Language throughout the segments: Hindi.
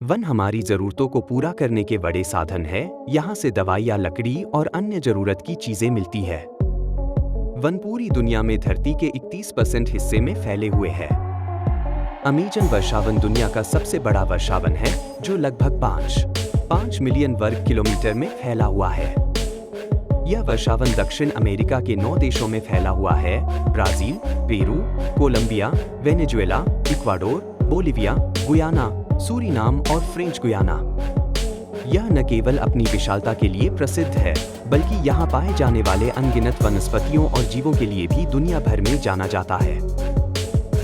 वन हमारी जरूरतों को पूरा करने के बड़े साधन है। यहाँ से दवाइयाँ, लकड़ी और अन्य जरूरत की चीजें मिलती है। वन पूरी दुनिया में धरती के 31% हिस्से में फैले हुए हैं। अमेज़न वर्षावन दुनिया का सबसे बड़ा वर्षावन है, जो लगभग 5 मिलियन वर्ग किलोमीटर में फैला हुआ है। यह वर्षावन दक्षिण अमेरिका के 9 देशों में फैला हुआ है: Brazil, Peru, Colombia, Venezuela, Ecuador, Bolivia, Guyana, Suriname और फ्रेंच गुयाना। यह न केवल अपनी विशालता के लिए प्रसिद्ध है, बल्कि यहाँ पाए जाने वाले अनगिनत वनस्पतियों और जीवों के लिए भी दुनिया भर में जाना जाता है।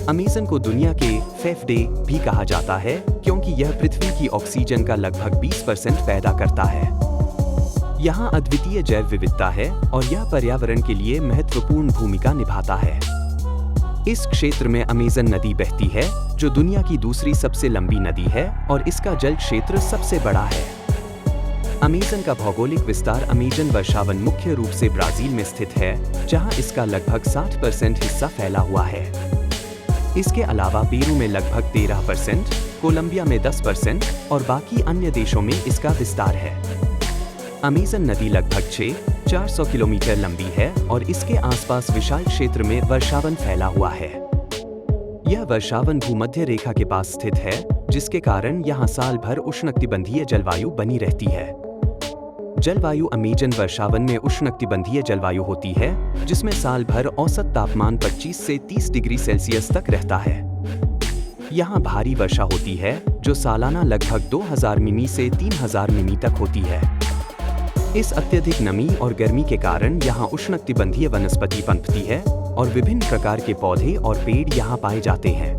अमेज़न को दुनिया के फेफड़े भी कहा जाता है, क्योंकि यह पृथ्वी की ऑक्सीजन का लगभग 20% पैदा करता है। यहाँ अद्वितीय जैव विविधता है और यह पर्यावरण के लिए महत्वपूर्ण भूमिका निभाता है। इस क्षेत्र में अमेज़न नदी बहती है, जो दुनिया की दूसरी सबसे लंबी नदी है और इसका जल क्षेत्र सबसे बड़ा है। अमेज़न का भौगोलिक विस्तार अमेज़न वर्षावन मुख्य रूप से ब्राजील में स्थित है, जहां इसका लगभग 60% हिस्सा फैला हुआ है। इसके अलावा पेरू में लगभग 13%, कोलंबिया में 10% और बाकी अन्य देशों में इसका विस्तार है। अमेज़न नदी लगभग 400 किलोमीटर लंबी है और इसके आसपास विशाल क्षेत्र में वर्षावन फैला हुआ है। यह वर्षावन भूमध्य रेखा के पास स्थित है, जिसके कारण यहाँ साल भर उष्णकटिबंधीय जलवायु बनी रहती है। जलवायु अमेज़न वर्षावन में उष्णकटिबंधीय जलवायु होती है, जिसमें साल भर औसत तापमान 25 से 30 डिग्री सेल्सियस तक रहता है। यहाँ भारी वर्षा होती है, जो सालाना लगभग 2000 मिमी से 3000 मिमी तक होती है। इस अत्यधिक नमी और गर्मी के कारण यहाँ उष्णकटिबंधीय वनस्पति पनपती है और विभिन्न प्रकार के पौधे और पेड़ यहाँ पाए जाते हैं।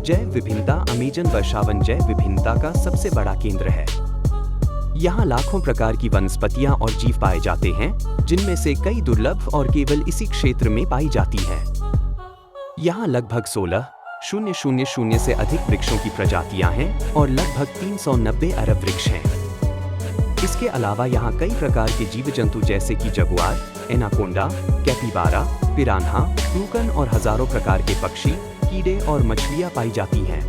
जैव विभिन्नता अमेज़न वर्षावन जैव विभिन्नता का सबसे बड़ा केंद्र है। यहाँ लाखों प्रकार की वनस्पतियाँ और जीव पाए जाते हैं, जिनमें से कई दुर्लभ और केवल इसी क्षेत्र में पाई जाती है। यहाँ लगभग 16,000 से अधिक वृक्षों की प्रजातियाँ हैं और लगभग 390 अरब वृक्ष हैं। इसके अलावा यहाँ कई प्रकार के जीव जंतु जैसे कि जगुआर, एनाकोंडा, कैपिबारा, पिरान्हा, टूकन और हजारों प्रकार के पक्षी, कीड़े और मछलियाँ पाई जाती हैं।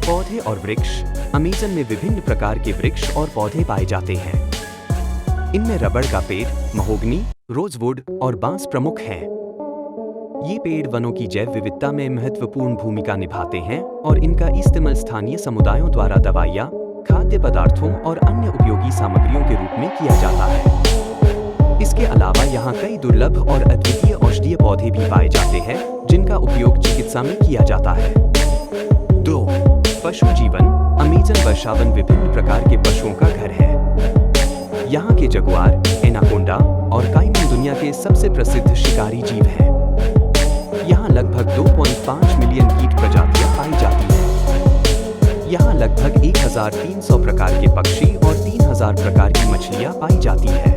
पौधे और वृक्ष अमेज़न में विभिन्न प्रकार के वृक्ष और पौधे पाए जाते हैं। इनमें रबड़ का पेड़, महोगनी, रोजवुड और बांस प्रमुख हैं। ये पेड़ वनों की जैव विविधता में महत्वपूर्ण भूमिका निभाते हैं और इनका इस्तेमाल स्थानीय समुदायों द्वारा दवाइयाँ, खाद्य पदार्थों और अन्य उपयोगी सामग्रियों के रूप में किया जाता है। इसके अलावा यहाँ कई दुर्लभ और अद्वितीय औषधीय पौधे भी पाए जाते हैं, जिनका उपयोग चिकित्सा में किया जाता है। 2. पशु जीवन अमेज़न वर्षावन विभिन्न प्रकार के पशुओं का घर है। यहाँ के जगुआर, एनाकोंडा और काइमन दुनिया के सबसे प्रसिद्ध शिकारी जीव हैं। यहाँ लगभग 2.5 मिलियन कीट प्रजातियाँ पाई जाती हैं। यहाँ लगभग 1300 प्रकार के पक्षी और 3000 प्रकार की मछलियाँ पाई जाती है।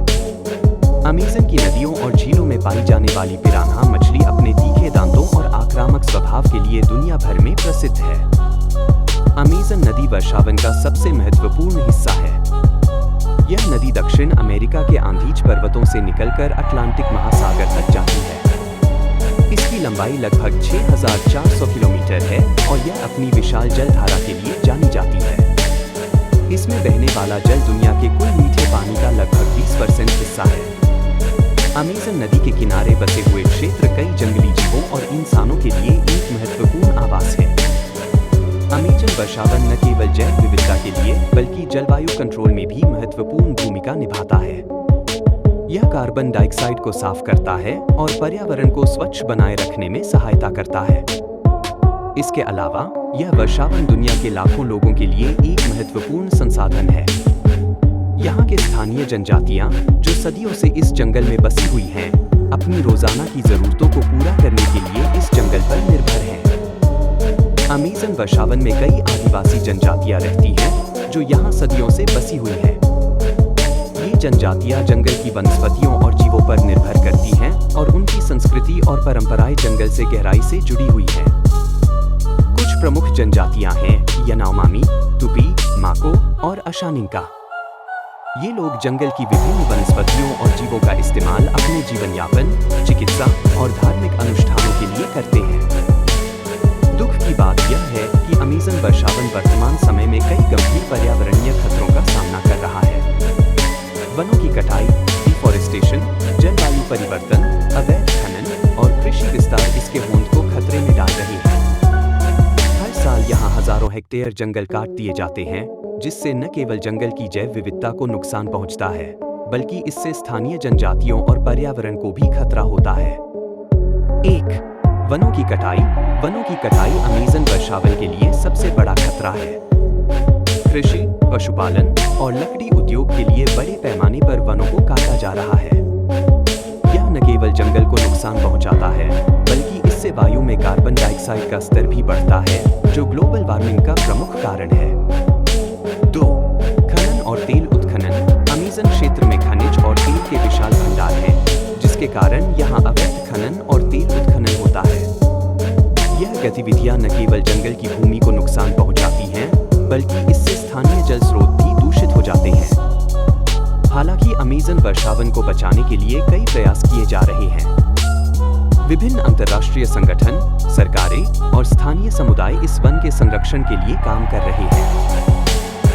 अमेज़न की नदियों और झीलों में पाई जाने वाली पिरान्हा मछली अपने तीखे दांतों और आक्रामक स्वभाव के लिए दुनिया भर में प्रसिद्ध है। अमेज़न नदी वर्षावन का सबसे महत्वपूर्ण हिस्सा है। यह नदी दक्षिण अमेरिका के आंधीज पर्वतों से निकलकर अटलांटिक महासागर तक जाती है। इसकी लंबाई लगभग 6400 किलोमीटर है और यह अपनी विशाल जलधारा के लिए जानी जाती है। इसमें बहने वाला जल दुनिया के कुल मीठे पानी का लगभग 20% हिस्सा है। अमेज़न नदी के किनारे बसे हुए क्षेत्र कई जंगली जीवों और इंसानों के लिए एक महत्वपूर्ण आवास है। अमेज़न वर्षावन न केवल जैव विविधता के लिए, बल्कि जलवायु कंट्रोल में भी महत्वपूर्ण भूमिका निभाता है। यह कार्बन डाइऑक्साइड को साफ करता है और पर्यावरण को स्वच्छ बनाए रखने में सहायता करता है। इसके अलावा यह वर्षावन दुनिया के लाखों लोगों के लिए एक महत्वपूर्ण संसाधन है। यहाँ के स्थानीय जनजातियाँ, जो सदियों से इस जंगल में बसी हुई हैं, अपनी रोजाना की जरूरतों को पूरा करने के लिए इस जंगल पर निर्भर हैं। अमेज़न वर्षावन में कई आदिवासी जनजातियाँ रहती हैं, जो यहाँ सदियों से बसी हुई हैं। ये जनजातियाँ जंगल की वनस्पतियों और जीवों पर निर्भर करती हैं और उनकी संस्कृति और परंपराएं जंगल से गहराई से जुड़ी हुई हैं। कुछ प्रमुख जनजातियाँ हैं यानोमामी, तुपी, माको और अशानिंका। ये लोग जंगल की विभिन्न वनस्पतियों और जीवों का इस्तेमाल अपने जीवन यापन, चिकित्सा और धार्मिक अनुष्ठानों के लिए करते हैं। दुख की बात यह है कि अमेज़न वर्षावन वर्तमान समय में कई गंभीर पर्यावरणीय खतरों का सामना कर रहा है। वनों की कटाई, डिफॉरेस्टेशन, जलवायु परिवर्तन, अवैध खनन और कृषि विस्तार इसके होंद को खतरे में डाल रहे हैं। हर साल यहाँ हजारों हेक्टेयर जंगल काट दिए जाते हैं, जिससे न केवल जंगल की जैव विविधता को नुकसान पहुँचता है, बल्कि इससे स्थानीय जनजातियों और पर्यावरण को भी खतरा होता है। 1. वनों की कटाई। वनों की कटाई अमेज़न वर्षावन के लिए सबसे बड़ा खतरा है। कृषि, पशुपालन और लकड़ी उद्योग के लिए बड़े पैमाने पर वनों को काटा जा रहा है। यह न केवल जंगल को नुकसान पहुंचाता है, बल्कि इससे वायु में कार्बन डाइऑक्साइड का स्तर भी बढ़ता है, जो ग्लोबल वार्मिंग का प्रमुख कारण है। 2. खनन और तेल उत्खनन। अमेज़न क्षेत्र में खनिज और तेल के विशाल भंडार हैं, जिसके कारण यहाँ अवैध खनन और तेल उत्खनन होता है। यह गतिविधियां न केवल जंगल की भूमि को नुकसान पहुंचाती हैं, बल्कि इससे स्थानीय जल स्रोत भी दूषित हो जाते हैं। हालांकि अमेज़न वर्षावन को बचाने के लिए कई प्रयास किए जा रहे हैं। विभिन्न अंतर्राष्ट्रीय संगठन, सरकारें और स्थानीय समुदाय इस वन के संरक्षण के लिए काम कर रहे हैं।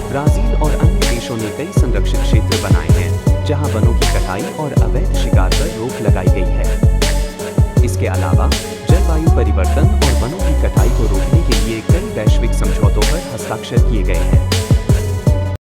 ब्राजील और अन्य देशों ने कई संरक्षित क्षेत्र बनाए हैं, जहां वनों की कटाई और अवैध शिकार पर रोक लगाई गई है। इसके अलावा जलवायु परिवर्तन और वनों की कटाई को रोकने के लिए कई वैश्विक समझौतों पर हस्ताक्षर किए गए हैं।